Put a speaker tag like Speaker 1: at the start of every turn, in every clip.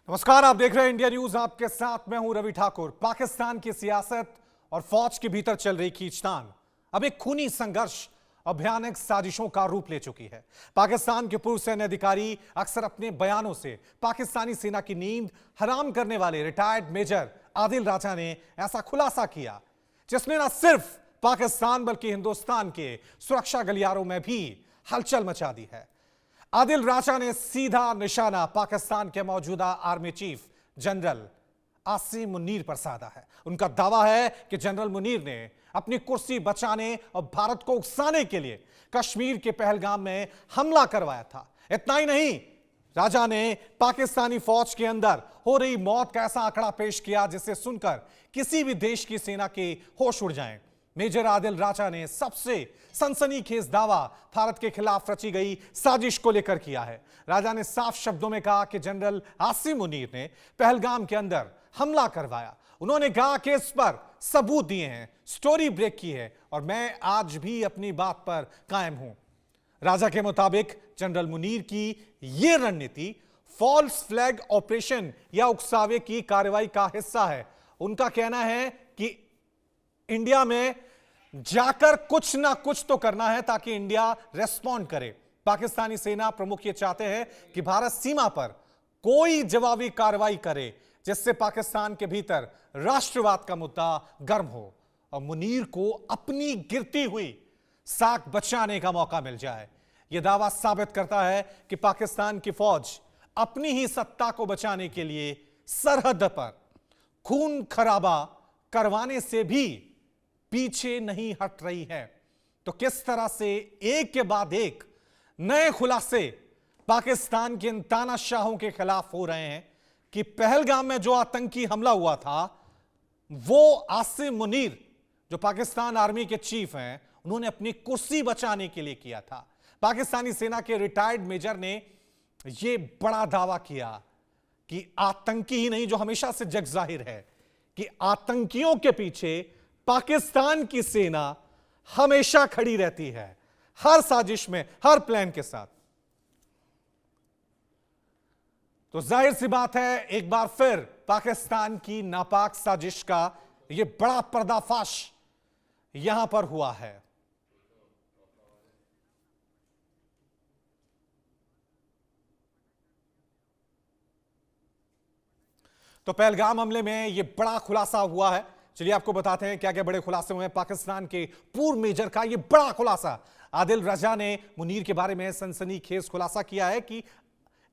Speaker 1: नमस्कार, आप देख रहे हैं इंडिया न्यूज। आपके साथ मैं हूं रवि ठाकुर। पाकिस्तान की सियासत और फौज के भीतर चल रही खींचतान अब एक खूनी संघर्ष और भयानक साजिशों का रूप ले चुकी है। पाकिस्तान के पूर्व सैन्य अधिकारी अक्सर अपने बयानों से पाकिस्तानी सेना की नींद हराम करने वाले रिटायर्ड मेजर आदिल राजा ने ऐसा खुलासा किया जिसने न सिर्फ पाकिस्तान बल्कि हिंदुस्तान के सुरक्षा गलियारों में भी हलचल मचा दी है। आदिल राजा ने सीधा निशाना पाकिस्तान के मौजूदा army chief general Asim Munir पर साधा है। उनका दावा है कि जनरल मुनीर ने अपनी कुर्सी बचाने और भारत को उकसाने के लिए कश्मीर के पहलगाम में हमला करवाया था। इतना ही नहीं, राजा ने पाकिस्तानी फौज के अंदर हो रही मौत का ऐसा आंकड़ा पेश किया जिसे सुनकर किसी भी देश की सेना के होश उड़ जाएं। मेजर आदिल राजा ने सबसे सनसनीखेज दावा भारत के खिलाफ रची गई साजिश को लेकर किया है। राजा ने साफ शब्दों में कहा कि जनरल आसिम मुनीर ने पहलगाम के अंदर हमला करवाया। उन्होंने कहा कि इस पर सबूत दिए हैं, स्टोरी ब्रेक की है और मैं आज भी अपनी बात पर कायम हूं। राजा के मुताबिक जनरल मुनीर की यह रणनीति फॉल्स फ्लैग ऑपरेशन या उकसावे की कार्रवाई का हिस्सा है। उनका कहना है कि इंडिया में जाकर कुछ ना कुछ तो करना है ताकि इंडिया रेस्पॉन्ड करे। पाकिस्तानी सेना प्रमुख ये चाहते हैं कि भारत सीमा पर कोई जवाबी कार्रवाई करे जिससे पाकिस्तान के भीतर राष्ट्रवाद का मुद्दा गर्म हो और मुनीर को अपनी गिरती हुई साख बचाने का मौका मिल जाए। यह दावा साबित करता है कि पाकिस्तान की फौज अपनी ही सत्ता को बचाने के लिए सरहद पर खून खराबा करवाने से भी पीछे नहीं हट रही है। तो किस तरह से एक के बाद एक नए खुलासे पाकिस्तान के इन तानाशाहों के खिलाफ हो रहे हैं कि पहलगाम में जो आतंकी हमला हुआ था वो आसिम मुनीर जो पाकिस्तान आर्मी के चीफ हैं, उन्होंने अपनी कुर्सी बचाने के लिए किया था। पाकिस्तानी सेना के रिटायर्ड मेजर ने यह बड़ा दावा किया कि आतंकी ही नहीं, जो हमेशा से जग जाहिर है कि आतंकियों के पीछे पाकिस्तान की सेना हमेशा खड़ी रहती है, हर साजिश में, हर प्लान के साथ। तो जाहिर सी बात है, एक बार फिर पाकिस्तान की नापाक साजिश का यह बड़ा पर्दाफाश यहां पर हुआ है। तो पहलगाम हमले में यह बड़ा खुलासा हुआ है। चलिए आपको बताते हैं क्या क्या बड़े खुलासे हुए हैं। पाकिस्तान के पूर्व मेजर का यह बड़ा खुलासा। आदिल रजा ने मुनीर के बारे में सनसनीखेज खुलासा किया है कि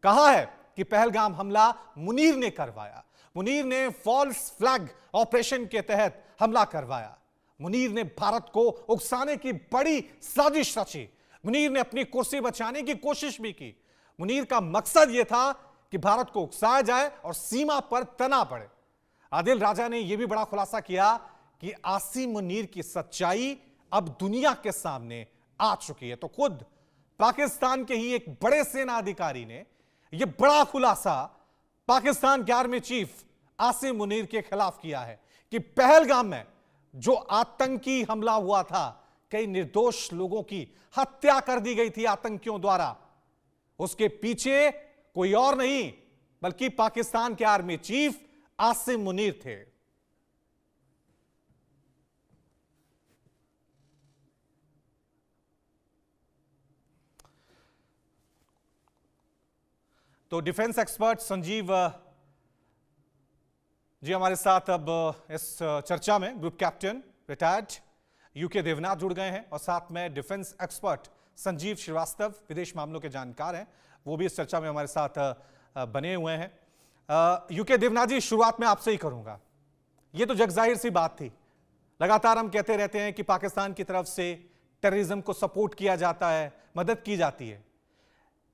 Speaker 1: कहा है कि पहलगाम हमला मुनीर ने करवाया। मुनीर ने फॉल्स फ्लैग ऑपरेशन के तहत हमला करवाया। मुनीर ने भारत को उकसाने की बड़ी साजिश रची। मुनीर ने अपनी कुर्सी बचाने की कोशिश भी की। मुनीर का मकसद यह था कि भारत को उकसाया जाए और सीमा पर तनाव बढ़े। आदिल राजा ने यह भी बड़ा खुलासा किया कि आसिम मुनीर की सच्चाई अब दुनिया के सामने आ चुकी है। तो खुद पाकिस्तान के ही एक बड़े सेना अधिकारी ने यह बड़ा खुलासा पाकिस्तान के आर्मी चीफ आसिम मुनीर के खिलाफ किया है कि पहलगाम में जो आतंकी हमला हुआ था, कई निर्दोष लोगों की हत्या कर दी गई थी आतंकियों द्वारा, उसके पीछे कोई और नहीं बल्कि पाकिस्तान के आर्मी चीफ आसिम मुनीर थे। तो डिफेंस एक्सपर्ट संजीव जी हमारे साथ अब इस चर्चा में group captain retired UK Devnath जुड़ गए हैं और साथ में डिफेंस एक्सपर्ट संजीव श्रीवास्तव विदेश मामलों के जानकार हैं, वो भी इस चर्चा में हमारे साथ बने हुए हैं। यूके देवनाथ जी, शुरुआत में आपसे ही करूंगा। यह तो जग जाहिर सी बात थी, लगातार हम कहते रहते हैं कि पाकिस्तान की तरफ से टेररिज्म को सपोर्ट किया जाता है, मदद की जाती है,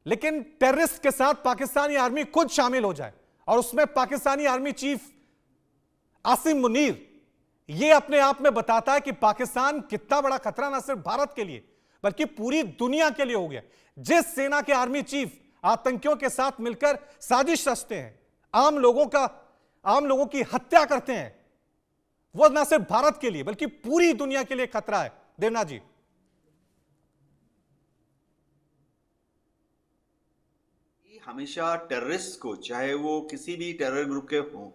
Speaker 1: लेकिन टेररिस्ट के साथ पाकिस्तानी आर्मी खुद शामिल हो जाए और उसमें पाकिस्तानी आर्मी चीफ आसिम मुनीर, यह अपने आप में बताता है कि पाकिस्तान कितना बड़ा खतरा न सिर्फ भारत के लिए बल्कि पूरी दुनिया के लिए हो गया। जिस सेना के आर्मी चीफ आतंकियों के साथ मिलकर साजिश रचते हैं, आम लोगों की हत्या करते हैं, वो ना सिर्फ भारत के लिए बल्कि पूरी दुनिया के लिए खतरा है। देवनाथ जी,
Speaker 2: हमेशा टेररिस्ट को, चाहे वो किसी भी टेरर ग्रुप के हों,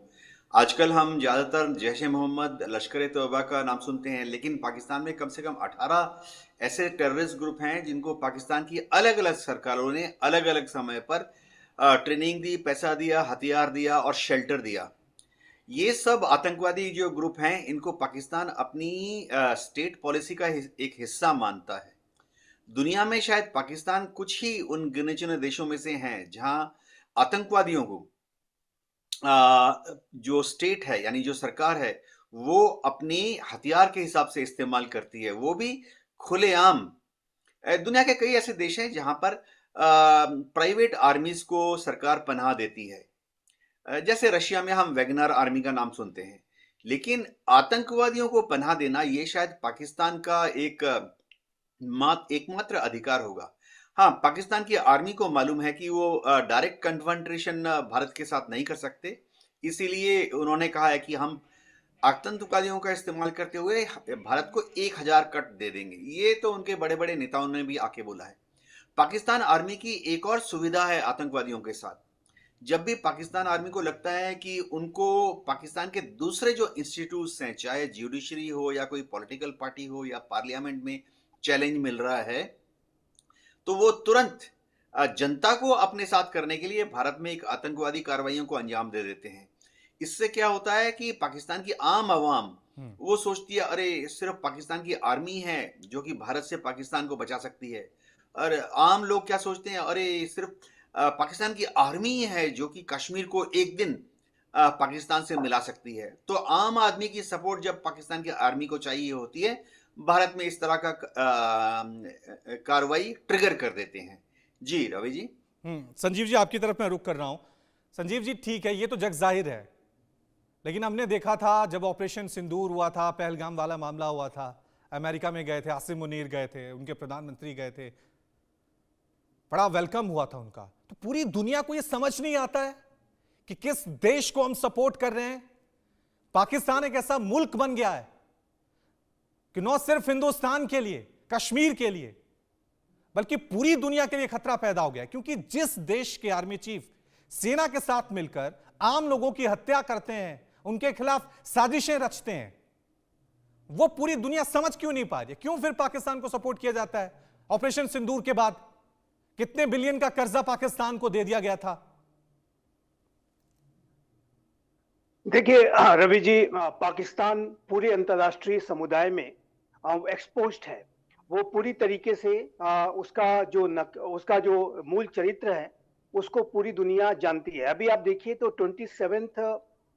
Speaker 2: आजकल हम ज़्यादातर जैश ए मोहम्मद, लश्कर-ए-तौबा का नाम सुनते हैं, लेकिन पाकिस्तान में कम से कम 18 ऐसे टेररिस्ट ग्रुप हैं जिनको पाकिस्तान की अलग-अलग सरकारों ने अलग-अलग समय पर ट्रेनिंग दी, पैसा दिया, हथियार दिया और शेल्टर दिया। ये सब आतंकवादी जो ग्रुप हैं, इनको पाकिस्तान अपनी स्टेट पॉलिसी का एक हिस्सा मानता है। दुनिया में शायद पाकिस्तान कुछ ही उन गिने-चुने देशों में से हैं जहां आतंकवादियों को जो स्टेट है यानी जो सरकार है वो अपने हथियार के हिसाब से इस्तेमाल करती है, वो भी खुलेआम। दुनिया के कई ऐसे देश हैं जहां पर प्राइवेट आर्मीज को सरकार पनाह देती है। जैसे रशिया में हम वैगनर आर्मी का नाम सुनते हैं, लेकिन आतंकवादियों को पनाह देना ये शायद पाकिस्तान का एकमात्र अधिकार होगा। हाँ, पाकिस्तान की आर्मी को मालूम है कि वो डायरेक्ट कन्फ्रंटेशन भारत के साथ नहीं कर सकते, इसीलिए उन्होंने कहा है कि हम आतंकवादियों का इस्तेमाल करते हुए भारत को 1000 कट दे देंगे। ये तो उनके बड़े बड़े नेताओं ने भी आके बोला है। पाकिस्तान आर्मी की एक और सुविधा है आतंकवादियों के साथ। जब भी पाकिस्तान आर्मी को लगता है कि उनको पाकिस्तान के दूसरे जो इंस्टीट्यूट्स हैं, चाहे जुडिशरी हो या कोई पॉलिटिकल पार्टी हो या पार्लियामेंट में चैलेंज मिल रहा है, तो वो तुरंत जनता को अपने साथ करने के लिए भारत में एक आतंकवादी कार्रवाइयों को अंजाम दे देते हैं। इससे क्या होता है कि पाकिस्तान की आम आवाम वो सोचती है, अरे सिर्फ पाकिस्तान की आर्मी है जो कि भारत से पाकिस्तान को बचा सकती है। और आम लोग क्या सोचते हैं, अरे सिर्फ पाकिस्तान की आर्मी है जो कि कश्मीर को एक दिन पाकिस्तान से मिला सकती है। तो आम आदमी की सपोर्ट जब पाकिस्तान की आर्मी को चाहिए होती है, भारत में इस तरह का कार्रवाई ट्रिगर कर देते हैं। जी रवि जी।
Speaker 1: संजीव जी, आपकी तरफ मैं रुख कर रहा हूं। संजीव जी, ठीक है, ये तो जग जाहिर है, लेकिन हमने देखा था जब ऑपरेशन सिंदूर हुआ था, पहलगाम वाला मामला हुआ था, अमेरिका में गए थे, आसिम मुनीर गए थे, उनके प्रधानमंत्री गए थे, बड़ा वेलकम हुआ था उनका। तो पूरी दुनिया को यह समझ नहीं आता है कि किस देश को हम सपोर्ट कर रहे हैं। पाकिस्तान एक ऐसा मुल्क बन गया है कि न सिर्फ हिंदुस्तान के लिए, कश्मीर के लिए, बल्कि पूरी दुनिया के लिए खतरा पैदा हो गया, क्योंकि जिस देश के आर्मी चीफ सेना के साथ मिलकर आम लोगों की हत्या करते हैं, उनके खिलाफ साजिशें रचते हैं, वो पूरी दुनिया समझ क्यों नहीं पा रही? क्यों फिर पाकिस्तान को सपोर्ट किया जाता है? ऑपरेशन सिंदूर के बाद कितने बिलियन का कर्जा पाकिस्तान को दे दिया गया था?
Speaker 3: देखिए रवि जी, पाकिस्तान पूरे अंतर्राष्ट्रीय समुदाय में एक्सपोज्ड है। वो पूरी तरीके से उसका जो मूल चरित्र है उसको पूरी दुनिया जानती है। अभी आप देखिए तो 27th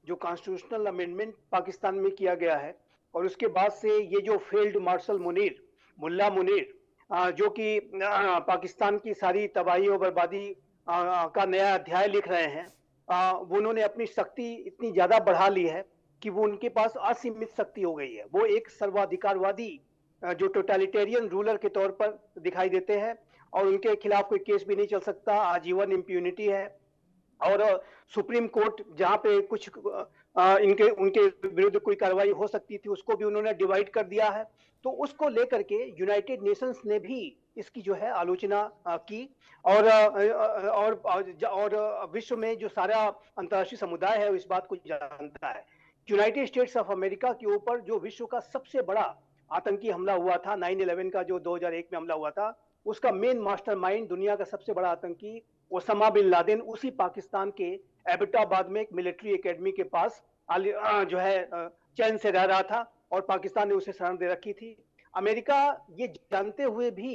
Speaker 3: जो कॉन्स्टिट्यूशनल अमेंडमेंट पाकिस्तान में किया गया है, और उसके बाद से ये जो फील्ड मार्शल मुल्ला मुनीर जो कि पाकिस्तान की सारी तबाही और बर्बादी का नया अध्याय लिख रहे हैं, वो उन्होंने अपनी शक्ति इतनी ज्यादा बढ़ा ली है कि वो उनके पास असीमित शक्ति हो गई है। वो एक सर्वाधिकारवादी जो टोटलिटेरियन रूलर के तौर पर दिखाई देते हैं, और उनके खिलाफ कोई केस भी नहीं चल सकता, आजीवन इम्प्यूनिटी है। और सुप्रीम कोर्ट जहां पे कुछ उनके विरुद्ध कोई कार्रवाई हो सकती थी, उसको भी उन्होंने डिवाइड कर दिया है। तो उसको लेकर के यूनाइटेड नेशंस ने भी इसकी जो है आलोचना की, और विश्व में जो सारा अंतर्राष्ट्रीय समुदाय है इस बात को जानता है। यूनाइटेड स्टेट्स ऑफ अमेरिका के ऊपर जो विश्व का सबसे बड़ा आतंकी हमला हुआ था, 9/11 का जो 2001 में हमला हुआ था, उसका मेन मास्टरमाइंड, दुनिया का सबसे बड़ा आतंकी ओसामा बिन लादेन, उसी पाकिस्तान के एबटाबाद में एक मिलिट्री एकेडमी के पास जो है चैन से रह रहा था, और पाकिस्तान ने उसे शरण दे रखी थी। अमेरिका ये जानते हुए भी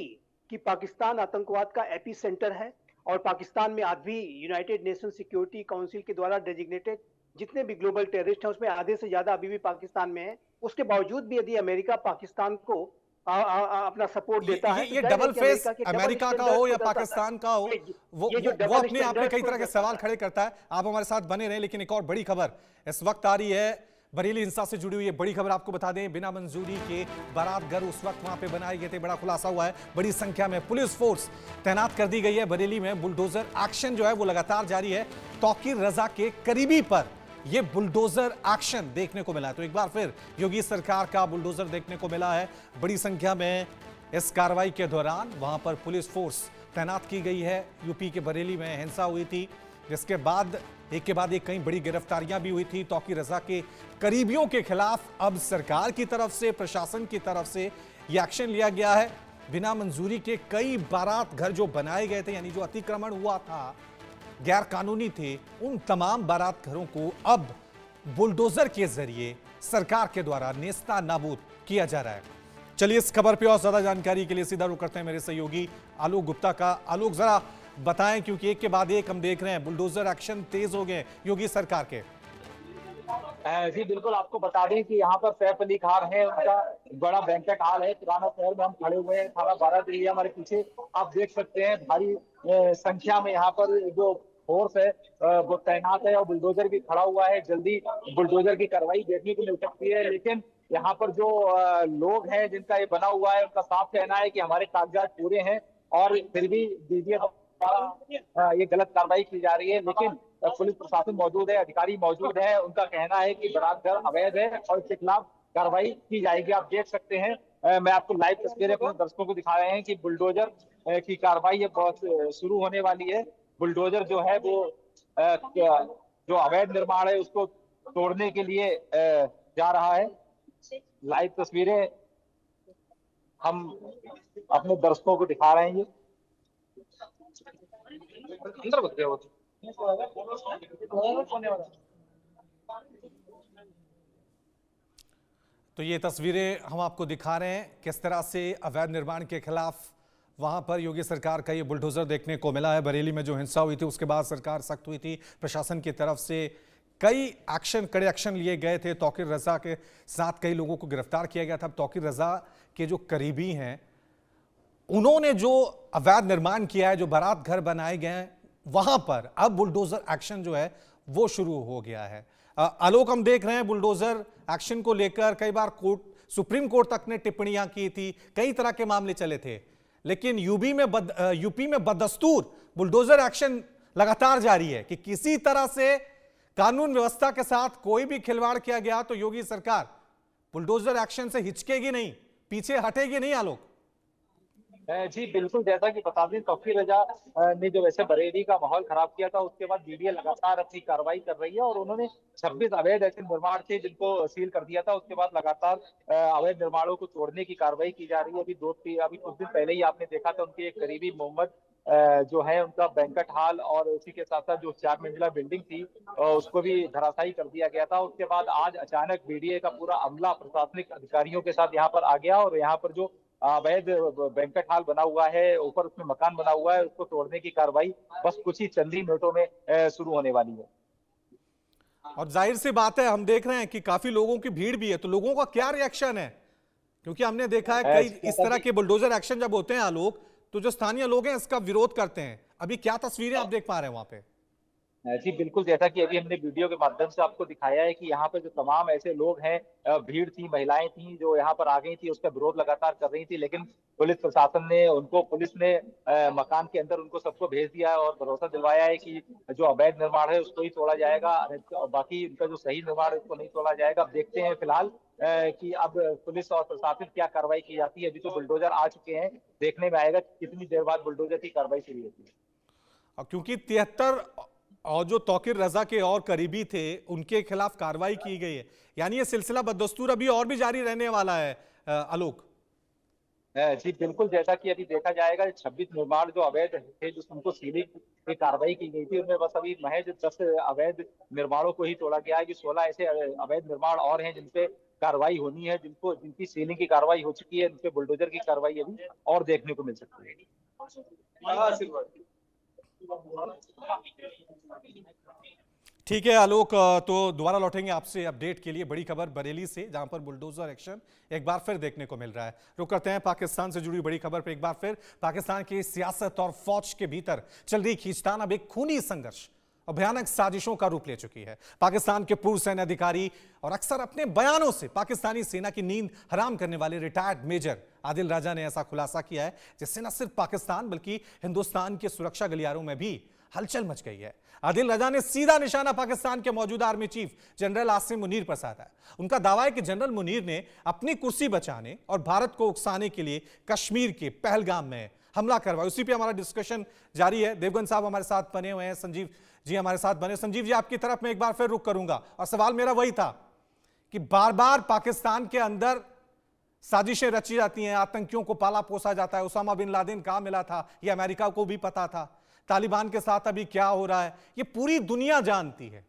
Speaker 3: कि पाकिस्तान आतंकवाद का एपी सेंटर है, और पाकिस्तान में आज भी यूनाइटेड नेशन सिक्योरिटी काउंसिल के द्वारा डेजिग्नेटेड जितने भी ग्लोबल टेररिस्ट हैं उसमें आधे से ज्यादा अभी भी पाकिस्तान में है। उसके बावजूद भी यदि अमेरिका पाकिस्तान को अपना सपोर्ट देता है,
Speaker 1: ये डबल फेस अमेरिका का हो या पाकिस्तान का हो, वो अपने आप में कई तरह के सवाल खड़े करता है। आप हमारे साथ बने रहे। लेकिन एक और बड़ी खबर इस वक्त आ रही है, बरेली हिंसा से जुड़ी हुई है बड़ी खबर आपको बता दें। बिना मंजूरी के बारात घर उस वक्त वहां पे बनाए गए थे, बड़ा खुलासा हुआ है। बड़ी संख्या में पुलिस फोर्स तैनात कर दी गई है बरेली में। बुलडोजर एक्शन जो है वो लगातार जारी है। तौकीर रजा के करीबी पर यह बुलडोजर एक्शन देखने को मिला है। तो एक बार फिर योगी सरकार का बुलडोजर देखने को मिला है। बड़ी संख्या में इस कार्रवाई के दौरान वहां पर पुलिस फोर्स तैनात की गई है। यूपी के बरेली में हिंसा हुई थी, जिसके बाद एक के बाद एक कई बड़ी गिरफ्तारियां भी हुई थी। तौकीर रजा के करीबियों के खिलाफ अब सरकार की तरफ से, प्रशासन की तरफ से यह एक्शन लिया गया है। बिना मंजूरी के कई बारात घर जो बनाए गए थे, यानी जो अतिक्रमण हुआ था, गैर कानूनी थे, उन तमाम बारात घरों को अब बुलडोजर के जरिए सरकार के द्वारा नेस्ता नाबूद किया जा रहा है। चलिए इस खबर पे और ज्यादा जानकारी के लिए सीधा रुख करते हैं मेरे सहयोगी आलोक गुप्ता का। आलोक, जरा बताएं, क्योंकि एक के बाद एक हम देख रहे हैं बुलडोजर एक्शन तेज हो गए योगी सरकार के।
Speaker 4: जी बिल्कुल, आपको बता दें कि यहाँ पर सैफ अली खान है, उनका बड़ा बैंकेट हॉल है पुराना शहर में। हम खड़े हुए हैं, थाना बारात एरिया हमारे पीछे आप देख सकते हैं। भारी संख्या में यहाँ पर जो फोर्स है वो तैनात है और बुलडोजर भी खड़ा हुआ है। जल्दी बुलडोजर की कार्रवाई देखने को मिल सकती है, लेकिन यहाँ पर जो लोग हैं जिनका ये बना हुआ है, उनका साफ कहना है कि हमारे कागजात पूरे हैं और फिर भी डीजीए द्वारा ये गलत कार्रवाई की जा रही है। लेकिन पुलिस प्रशासन मौजूद है, अधिकारी मौजूद है, उनका कहना है कि बारात घर अवैध है और इसके खिलाफ कार्रवाई की जाएगी। आप देख सकते हैं, मैं आपको लाइव तस्वीरें अपने दर्शकों को दिखा रहे हैं कि बुलडोजर की कार्रवाई ये बहुत शुरू होने वाली है। बुलडोजर जो है वो जो अवैध निर्माण है उसको तोड़ने के लिए जा रहा है। लाइव तस्वीरें हम अपने दर्शकों को दिखा रहे हैं। ये अंदर बच गया वो
Speaker 1: तो ये तस्वीरें हम आपको दिखा रहे हैं किस तरह से अवैध निर्माण के खिलाफ वहां पर योगी सरकार का ये बुलडोजर देखने को मिला है। बरेली में जो हिंसा हुई थी उसके बाद सरकार सख्त हुई थी, प्रशासन की तरफ से कई कड़े एक्शन लिए गए थे। तौकीर रजा के साथ कई लोगों को गिरफ्तार किया गया था। तौकीर रजा के जो करीबी हैं, उन्होंने जो अवैध निर्माण किया है, जो बारात घर बनाए गए हैं, वहां पर अब बुलडोजर एक्शन जो है वो शुरू हो गया है। आलोक, हम देख रहे हैं बुलडोजर एक्शन को लेकर कई बार सुप्रीम कोर्ट तक ने टिप्पणियां की थी, कई तरह के मामले चले थे, लेकिन यूपी में बदस्तूर बुलडोजर एक्शन लगातार जारी है कि किसी तरह से कानून व्यवस्था के साथ कोई भी खिलवाड़ किया गया तो योगी सरकार बुलडोजर एक्शन से हिचकेगी नहीं, पीछे हटेगी नहीं। आलोक
Speaker 4: जी बिल्कुल, जैसा कि बता दें, तौकीर रजा ने जो वैसे बरेली का माहौल खराब किया था, उसके बाद बीडीए लगातार अपनी कार्रवाई कर रही है और उन्होंने 26 अवैध ऐसे निर्माण थे जिनको सील कर दिया था। उसके बाद लगातार अवैध निर्माणों को तोड़ने की कार्रवाई की जा रही है। अभी कुछ दिन पहले ही आपने देखा था उनके एक करीबी मोहम्मद जो है, उनका बैंकेट हॉल और उसी के साथ साथ जो 4 मंजिला बिल्डिंग थी उसको भी धराशायी कर दिया गया था। उसके बाद आज अचानक बीडीए का पूरा अमला प्रशासनिक अधिकारियों के साथ यहाँ पर आ गया और यहाँ पर जो अवैध बैंकेट हॉल बना हुआ है, ऊपर उसमें मकान बना हुआ है, उसको तोड़ने की कार्रवाई बस कुछ ही चंद ही मिनटों में शुरू होने वाली है।
Speaker 1: और जाहिर सी बात है, हम देख रहे हैं कि काफी लोगों की भीड़ भी है, तो लोगों का क्या रिएक्शन है? क्योंकि हमने देखा है कई इस तरह के बुलडोजर एक्शन जब होते हैं आलोक, तो जो स्थानीय लोग हैं इसका विरोध करते हैं। अभी क्या तस्वीरें आप देख पा रहे हैं वहां पे?
Speaker 4: जी बिल्कुल, जैसा कि अभी हमने वीडियो के माध्यम से आपको दिखाया है कि यहाँ पर जो तमाम ऐसे लोग हैं, भीड़ थी, महिलाएं थी जो यहाँ पर आ गई थी, उसका विरोध लगातार कर रही थी, लेकिन पुलिस ने मकान के अंदर उनको सबको भेज दिया है और भरोसा दिलवाया है कि जो अवैध निर्माण है उसको ही तोड़ा जाएगा, बाकी उनका जो सही निर्माण है उसको नहीं तोड़ा जाएगा। अब देखते हैं फिलहाल कि अब पुलिस और प्रशासन क्या कार्रवाई की जाती है। अभी तो बुलडोजर आ चुके हैं, देखने में आएगा कितनी देर बाद बुलडोजर की कार्रवाई शुरू होती है।
Speaker 1: क्योंकि 73 और जो तौकीर रजा के और करीबी थे उनके खिलाफ कार्रवाई की गई है, यानी ये सिलसिला बदस्तूर अभी और भी जारी रहने वाला है। आलोक
Speaker 4: जी बिल्कुल, जैसा कि अभी देखा जाएगा 26 निर्माण जो अवैध थे उनको सीलिंग की कार्रवाई की गई थी, उनमें बस अभी महज 10 अवैध निर्माणों को ही तोड़ा गया है। 16 ऐसे अवैध निर्माण और हैं जिनपे कार्रवाई होनी है, जिनकी सीलिंग की कार्रवाई हो चुकी है, उनपे बुलडोजर की कार्रवाई अभी और देखने को मिल सकती है।
Speaker 1: ठीक है आलोक, तो दोबारा लौटेंगे आपसे अपडेट के लिए। बड़ी खबर बरेली से, जहां पर बुलडोजर एक्शन एक बार फिर देखने को मिल रहा है। रुक करते हैं पाकिस्तान से जुड़ी बड़ी खबर पर। एक बार फिर पाकिस्तान की सियासत और फौज के भीतर चल रही खींचतान अब एक खूनी संघर्ष और भयानक साजिशों का रूप ले चुकी है। पाकिस्तान के पूर्व सैन्य अधिकारी और अक्सर अपने बयानों से पाकिस्तानी सेना की नींद हराम करने वाले रिटायर्ड मेजर आदिल राजा ने ऐसा खुलासा किया है जिससे न सिर्फ पाकिस्तान बल्कि हिंदुस्तान के सुरक्षा गलियारों में भी हलचल मच गई है। आदिल रजा ने सीधा निशाना पाकिस्तान के मौजूदा army chief general Asim Munir पर साधा है। उनका दावा है कि जनरल मुनीर ने अपनी कुर्सी बचाने और भारत को उकसाने के लिए कश्मीर के पहलगाम में हमला करवाया। उसी पे हमारा डिस्कशन जारी है। देवगन साहब हमारे साथ बने हुए हैं, संजीव जी हमारे साथ बने। संजीव जी, आपकी तरफ मैं एक बार फिर रुख करूंगा और सवाल मेरा वही था कि बार बार पाकिस्तान के अंदर साजिशें रची जाती हैं, आतंकियों को पाला पोसा जाता है। उसामा बिन लादेन कहां मिला था, यह अमेरिका को भी पता था। तालिबान के साथ अभी क्या हो रहा है ये पूरी दुनिया जानती है।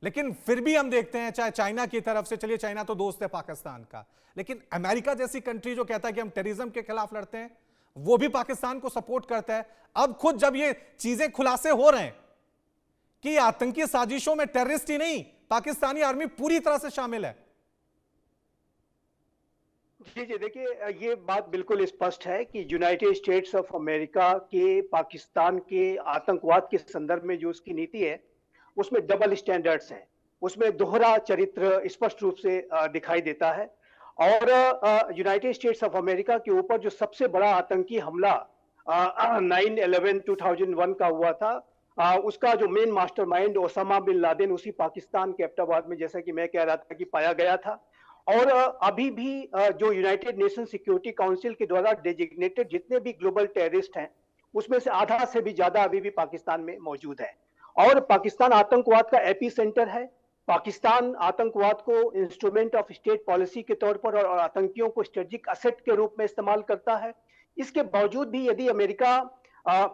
Speaker 1: लेकिन फिर भी हम देखते हैं, चाहे चाइना की तरफ से, चलिए चाइना तो दोस्त है पाकिस्तान का, लेकिन अमेरिका जैसी कंट्री जो कहता है कि हम टेररिज्म के खिलाफ लड़ते हैं, वो भी पाकिस्तान को सपोर्ट करता है। अब खुद जब ये चीजें खुलासे हो रहे हैं कि आतंकी साजिशों में टेररिस्ट ही नहीं, पाकिस्तानी आर्मी पूरी तरह से शामिल है।
Speaker 3: जी जी, देखिए ये बात बिल्कुल स्पष्ट है कि यूनाइटेड स्टेट्स ऑफ अमेरिका के पाकिस्तान के आतंकवाद के संदर्भ में जो उसकी नीति है उसमें डबल स्टैंडर्ड्स हैं, उसमें दोहरा चरित्र स्पष्ट रूप से दिखाई देता है। और यूनाइटेड स्टेट्स ऑफ अमेरिका के ऊपर जो सबसे बड़ा आतंकी हमला 9/11/2001 का हुआ था, उसका जो main mastermind Osama bin Laden उसी पाकिस्तान के एबटाबाद में, जैसा कि मैं कह रहा था, कि पाया गया था। और अभी भी जो यूनाइटेड नेशन सिक्योरिटी काउंसिल के द्वारा डेजिग्नेटेड जितने भी ग्लोबल टेररिस्ट हैं उसमें से आधा से भी ज्यादा अभी भी पाकिस्तान में मौजूद है। और पाकिस्तान आतंकवाद का एपी सेंटर है। पाकिस्तान आतंकवाद को इंस्ट्रूमेंट ऑफ स्टेट पॉलिसी के तौर पर और आतंकियों को स्ट्रेटेजिक असेट के रूप में इस्तेमाल करता है। इसके बावजूद भी यदि अमेरिका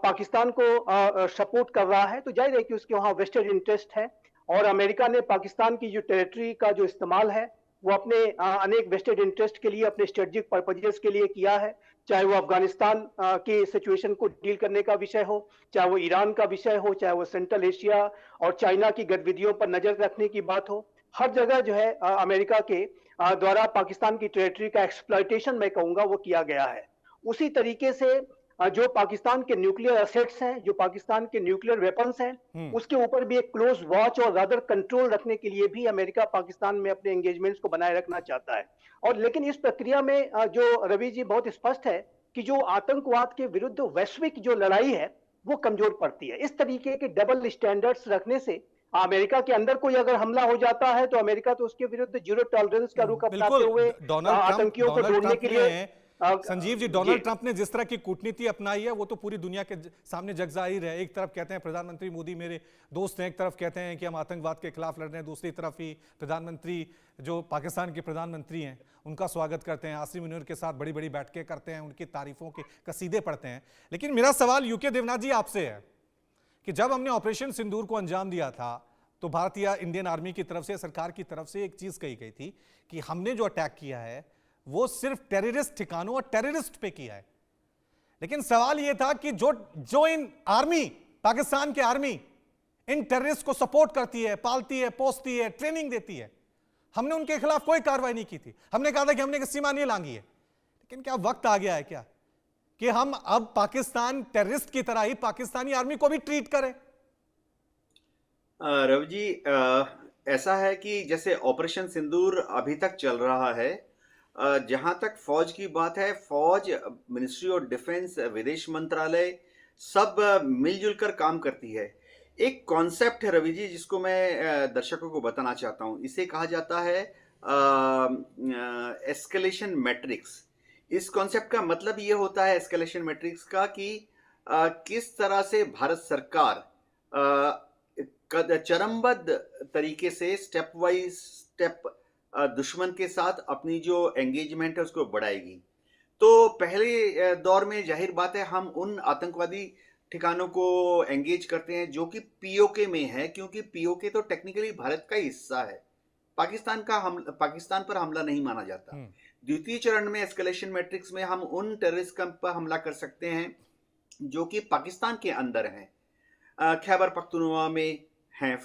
Speaker 3: पाकिस्तान को सपोर्ट कर रहा है तो जाहिर है कि उसके वहां वेस्टेड इंटरेस्ट है। और अमेरिका ने पाकिस्तान की जो टेरिटरी का जो इस्तेमाल है वो अपने अनेक वेस्टेड इंटरेस्ट के लिए, अपने स्ट्रेटेजिक पर्पजेस के लिए किया है। चाहे वो अफगानिस्तान के सिचुएशन को डील करने का विषय हो, चाहे वो ईरान का विषय हो, चाहे वो सेंट्रल एशिया और चाइना की गतिविधियों पर नजर रखने की बात हो, हर जगह जो है अमेरिका के द्वारा पाकिस्तान की टेरिटरी का एक्सप्लॉयटेशन, मैं कहूंगा, वो किया गया है। उसी तरीके से जो पाकिस्तान के न्यूक्लियर एसेट्स हैं, जो पाकिस्तान के न्यूक्लियर वेपन्स हैं, उसके ऊपर भी एक क्लोज वॉच और रादर कंट्रोल रखने के लिए भी अमेरिका पाकिस्तान में अपने एंगेजमेंट्स को बनाए रखना चाहता है। और लेकिन इस प्रक्रिया में जो रवि जी बहुत स्पष्ट है कि जो आतंकवाद के विरुद्ध वैश्विक जो लड़ाई है वो कमजोर पड़ती है। इस तरीके के डबल स्टैंडर्ड्स रखने से अमेरिका के अंदर कोई अगर हमला हो जाता है तो अमेरिका तो उसके विरुद्ध जीरो टॉलरेंस का रुख अपनाते हुए आतंकियों को ढूंढने के लिए।
Speaker 1: संजीव जी, डोनाल्ड ट्रंप ने जिस तरह की कूटनीति अपनाई है वो तो पूरी दुनिया के सामने जगजाहिर है। एक तरफ कहते हैं प्रधानमंत्री मोदी मेरे दोस्त हैं, एक तरफ कहते हैं कि हम आतंकवाद के खिलाफ लड़ रहे हैं, दूसरी तरफ ही प्रधानमंत्री जो पाकिस्तान के प्रधानमंत्री हैं उनका स्वागत करते हैं, आसिम मुनीर के साथ बड़ी बड़ी बैठकें करते हैं, उनकी तारीफों के कसीदे पढ़ते हैं। लेकिन मेरा सवाल यूके देवनाथ जी आपसे है कि जब हमने ऑपरेशन सिंदूर को अंजाम दिया था तो भारतीय इंडियन आर्मी की तरफ से, सरकार की तरफ से एक चीज कही गई थी कि हमने जो अटैक किया है वो सिर्फ टेररिस्ट ठिकानों और टेररिस्ट पे किया है। लेकिन सवाल यह था कि जो इन आर्मी, पाकिस्तान की आर्मी इन टेररिस्ट को सपोर्ट करती है, पालती है, पोसती है, ट्रेनिंग देती है, हमने उनके खिलाफ कोई कार्रवाई नहीं की थी। हमने कहा था कि हमने सीमा नहीं लांगी है। लेकिन क्या वक्त आ गया है क्या कि हम अब पाकिस्तान टेररिस्ट की तरह ही पाकिस्तानी आर्मी को भी ट्रीट करें?
Speaker 2: रवि जी, ऐसा है कि जैसे ऑपरेशन सिंदूर अभी तक चल रहा है, जहां तक फौज की बात है, फौज, मिनिस्ट्री ऑफ डिफेंस, विदेश मंत्रालय सब मिलजुल कर काम करती है। एक कॉन्सेप्ट है रवि जी जिसको मैं दर्शकों को बताना चाहता हूं। इसे कहा जाता है एस्केलेशन मैट्रिक्स। इस कॉन्सेप्ट का मतलब ये होता है एस्केलेशन मैट्रिक्स का कि किस तरह से भारत सरकार चरमबद्ध तरीके से स्टेप वाइज स्टेप दुश्मन के साथ अपनी जो एंगेजमेंट है उसको बढ़ाएगी। तो पहले दौर में जाहिर बात है हम उन आतंकवादी ठिकानों को एंगेज करते हैं जो कि पीओके में है, क्योंकि पीओके तो टेक्निकली भारत का हिस्सा है, पाकिस्तान पर हमला नहीं माना जाता। द्वितीय चरण में एस्केलेशन मैट्रिक्स में हम उन टेररिस्ट कैंप पर हमला कर सकते हैं जो कि पाकिस्तान के अंदर हैं, खैबर पख्तूनख्वा में हैं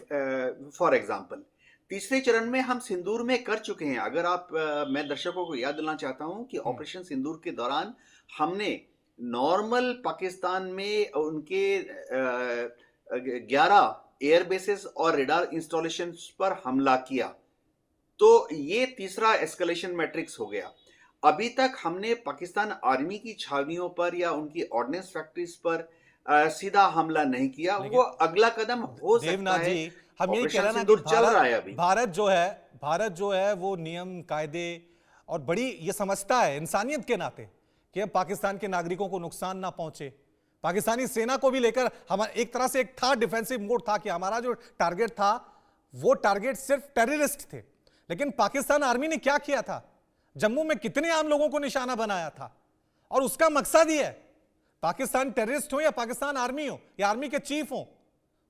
Speaker 2: फॉर एग्जाम्पल। तीसरे चरण में हम सिंदूर में कर चुके हैं। अगर आप मैं दर्शकों को याद दिलाना चाहता हूं कि ऑपरेशन सिंदूर के दौरान हमने नॉर्मल पाकिस्तान में उनके 11 एयरबेसेस और रेडार इंस्टॉलेशंस पर हमला किया। तो ये तीसरा एस्केलेशन मैट्रिक्स हो गया। अभी तक हमने पाकिस्तान आर्मी की छावनियों पर या उनकी ऑर्डिनेंस फैक्ट्रीज पर सीधा हमला नहीं किया।
Speaker 1: लेकिन
Speaker 2: वो अगला कदम हो सकता
Speaker 1: देवनाथ
Speaker 2: है।
Speaker 1: जी, हम यही कह
Speaker 2: ऑपरेशन
Speaker 1: रहे हैं ना कि
Speaker 2: सिंदूर चल रहा है अभी।
Speaker 1: भारत जो है वो नियम कायदे और बड़ी ये समझता है इंसानियत के नाते कि अब पाकिस्तान के नागरिकों को नुकसान ना पहुंचे। पाकिस्तानी सेना को भी लेकर हम एक तरह से एक था डिफेंसिव मोड था कि हमारा जो टारगेट था वो टारगेट सिर्फ टेररिस्ट थे। लेकिन पाकिस्तान आर्मी ने क्या किया था, जम्मू में कितने आम लोगों को निशाना बनाया था, और उसका मकसद ही है पाकिस्तान टेररिस्ट हो या पाकिस्तान आर्मी हो या आर्मी के चीफ हो,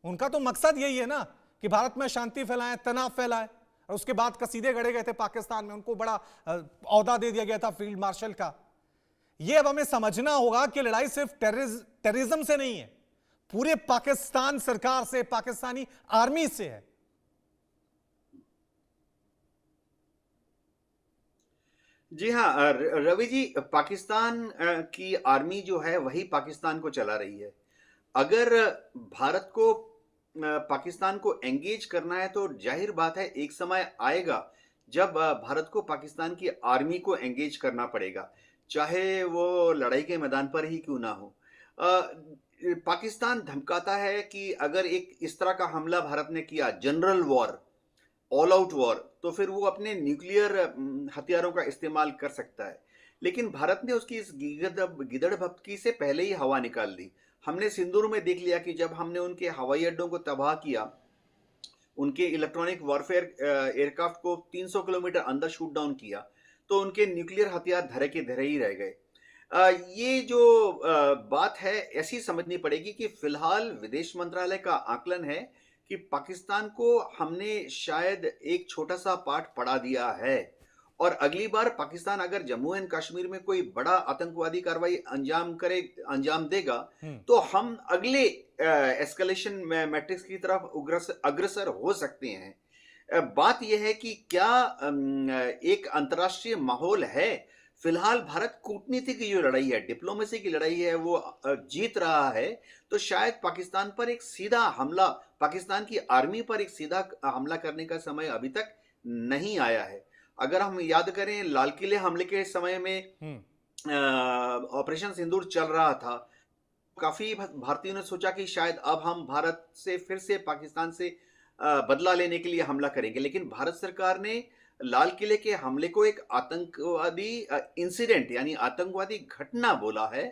Speaker 1: उनका तो मकसद यही है ना कि भारत में शांति फैलाएं, तनाव फैलाएं। और उसके बाद कसीदे गढ़े गए थे पाकिस्तान में, उनको बड़ा औहदा दे दिया गया था फील्ड मार्शल का। यह अब हमें समझना होगा कि लड़ाई सिर्फ टेररिज्म से नहीं है, पूरे पाकिस्तान सरकार से, पाकिस्तानी आर्मी से है।
Speaker 2: जी हाँ, रवि जी, पाकिस्तान की आर्मी जो है वही पाकिस्तान को चला रही है। अगर भारत को पाकिस्तान को एंगेज करना है तो जाहिर बात है एक समय आएगा जब भारत को पाकिस्तान की आर्मी को एंगेज करना पड़ेगा, चाहे वो लड़ाई के मैदान पर ही क्यों ना हो। पाकिस्तान धमकाता है कि अगर एक इस तरह का हमला भारत ने किया, general war, all out war, तो फिर वो अपने न्यूक्लियर हथियारों का इस्तेमाल कर सकता है। लेकिन भारत ने उसकी इस गिदड़ भपकी से पहले ही हवा निकाल दी। हमने सिंदूर में देख लिया कि जब हमने उनके हवाई अड्डों को तबाह किया, उनके इलेक्ट्रॉनिक वॉरफेयर एयरक्राफ्ट को 300 किलोमीटर अंदर शूट डाउन किया, तो उनके न्यूक्लियर हथियार धरे के धरे ही रह गए। ये जो बात है ऐसी समझनी पड़ेगी कि फिलहाल विदेश मंत्रालय का आकलन है कि पाकिस्तान को हमने शायद एक छोटा सा पाठ पढ़ा दिया है, और अगली बार पाकिस्तान अगर जम्मू एंड कश्मीर में कोई बड़ा आतंकवादी कार्रवाई अंजाम देगा तो हम अगले एस्केलेशन मैट्रिक्स की तरफ अग्रसर हो सकते हैं। बात यह है कि क्या एक अंतर्राष्ट्रीय माहौल है। फिलहाल भारत कूटनीति की जो लड़ाई है, डिप्लोमेसी की लड़ाई है, वो जीत रहा है, तो शायद पाकिस्तान पर एक सीधा हमला, पाकिस्तान की आर्मी पर एक सीधा हमला करने का समय अभी तक नहीं आया है। अगर हम याद करें, लाल किले हमले के समय में ऑपरेशन सिंदूर चल रहा था, काफी भारतीयों ने सोचा कि शायद अब हम भारत से फिर से पाकिस्तान से बदला लेने के लिए हमला करेंगे, लेकिन भारत सरकार ने लाल किले के हमले को एक आतंकवादी इंसिडेंट यानी आतंकवादी घटना बोला है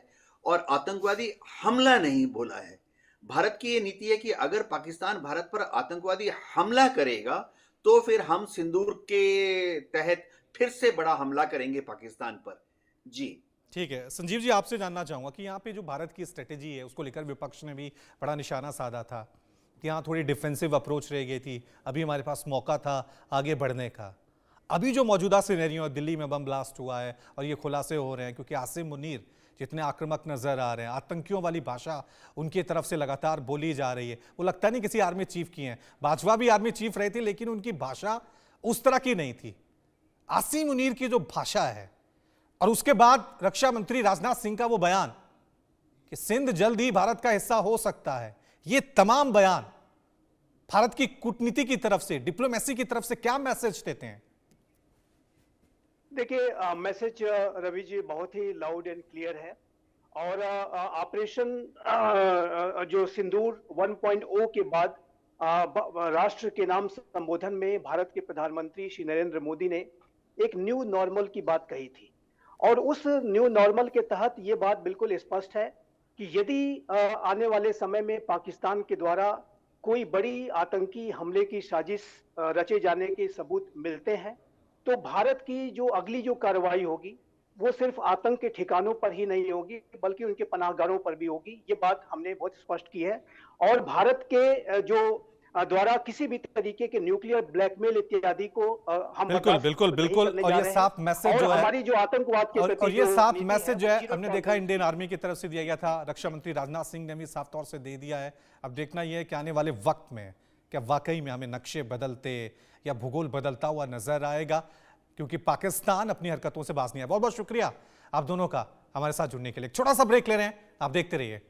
Speaker 2: और आतंकवादी हमला नहीं बोला है। भारत की ये नीति है कि अगर पाकिस्तान भारत पर आतंकवादी हमला करेगा तो फिर हम सिंदूर के तहत फिर से बड़ा हमला करेंगे पाकिस्तान पर। जी
Speaker 1: ठीक है संजीव जी, आपसे जानना चाहूंगा कि यहाँ पे जो भारत की स्ट्रेटेजी है उसको लेकर विपक्ष ने भी बड़ा निशाना साधा था कि यहाँ थोड़ी डिफेंसिव अप्रोच रह गई थी, अभी हमारे पास मौका था आगे बढ़ने का। अभी जो मौजूदा सिनेरियो है, दिल्ली में बम ब्लास्ट हुआ है और ये खुलासे हो रहे हैं क्योंकि आसिम मुनीर जितने आक्रामक नजर आ रहे हैं, आतंकियों वाली भाषा उनकी तरफ से लगातार बोली जा रही है। वो लगता नहीं किसी आर्मी चीफ की हैं। बाजवा भी आर्मी चीफ रहे थे लेकिन उनकी भाषा उस तरह की नहीं थी। आसिम मुनीर की जो भाषा है, और उसके बाद रक्षा मंत्री राजनाथ सिंह का वो बयान कि सिंध जल्द ही भारत का हिस्सा हो सकता है, ये तमाम बयान भारत की कूटनीति की तरफ से, डिप्लोमेसी की तरफ से क्या मैसेज देते हैं?
Speaker 3: देखिए, मैसेज रवि जी बहुत ही लाउड एंड क्लियर है, और ऑपरेशन जो सिंदूर 1.0 के बाद राष्ट्र के नाम संबोधन में भारत के प्रधानमंत्री श्री नरेंद्र मोदी ने एक न्यू नॉर्मल की बात कही थी, और उस न्यू नॉर्मल के तहत ये बात बिल्कुल स्पष्ट है कि यदि आने वाले समय में पाकिस्तान के द्वारा कोई बड़ी आतंकी हमले की साजिश रचे जाने के सबूत मिलते हैं तो भारत की जो अगली जो कार्रवाई होगी वो सिर्फ आतंक के ठिकानों पर ही नहीं होगी बल्कि उनके पनाहगारों पर भी होगी। ये बात हमने बहुत स्पष्ट की है, और भारत के जो द्वारा किसी भी तरीके के न्यूक्लियर ब्लैकमेल इत्यादि को हम
Speaker 1: बिल्कुल और ये साफ मैसेज जो है,
Speaker 3: हमारी जो आतंकवाद के प्रति
Speaker 1: और ये साफ मैसेज जो है हमने देखा इंडियन आर्मी की तरफ से दिया गया था। रक्षा मंत्री राजनाथ सिंह ने भी साफ तौर से दे दिया है। अब देखना यह है कि आने वाले वक्त में क्या वाकई में हमें नक्शे बदलते या भूगोल बदलता हुआ नजर आएगा, क्योंकि पाकिस्तान अपनी हरकतों से बाज नहीं है। बहुत बहुत शुक्रिया आप दोनों का हमारे साथ जुड़ने के लिए। छोटा सा ब्रेक ले रहे हैं, आप देखते रहिए।